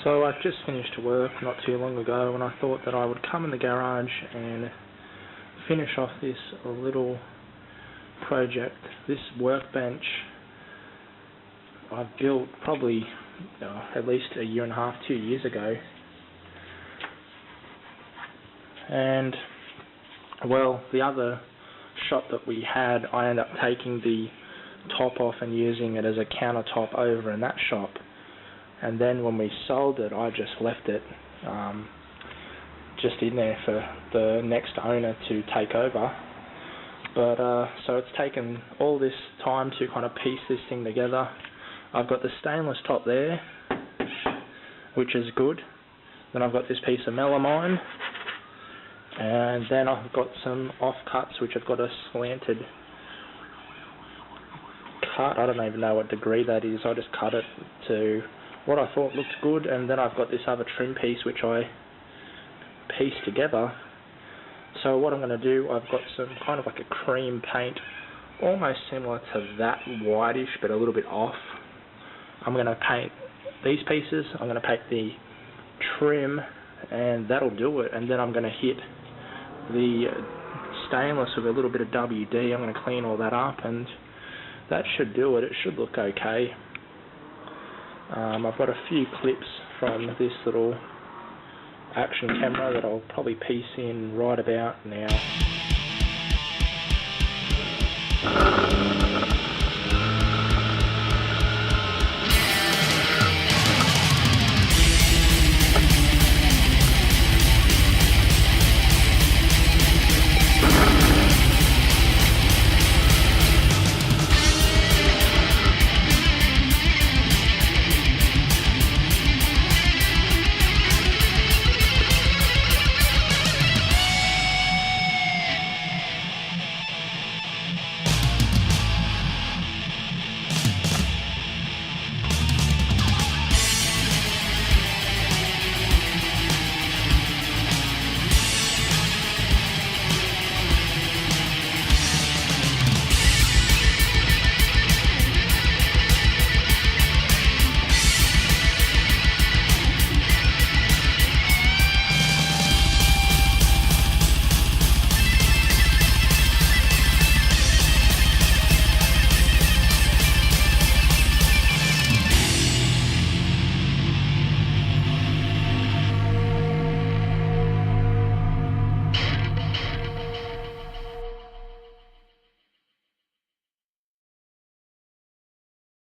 So I've just finished work not too long ago, and I thought that I would come in the garage and finish off this little project. This workbench I've built probably at least a year and a half, 2 years ago. And well, the other shop that we had, I ended up taking the top off and using it as a countertop over in that shop. And then when we sold it, I just left it just in there for the next owner to take over. But so it's taken all this time to kind of piece this thing together. I've got the stainless top there, which is good. Then I've got this piece of melamine, and then I've got some offcuts which have got a slanted cut. I don't even know what degree that is. I just cut it to what I thought looked good, and then I've got this other trim piece which I pieced together. So what I'm going to do, I've got some kind of like a cream paint, almost similar to that whitish but a little bit off. I'm going to paint these pieces, I'm going to paint the trim, and that'll do it. And then I'm going to hit the stainless with a little bit of WD. I'm going to clean all that up, and that should do it. It should look okay. I've got a few clips from this little action camera that I'll probably piece in right about now.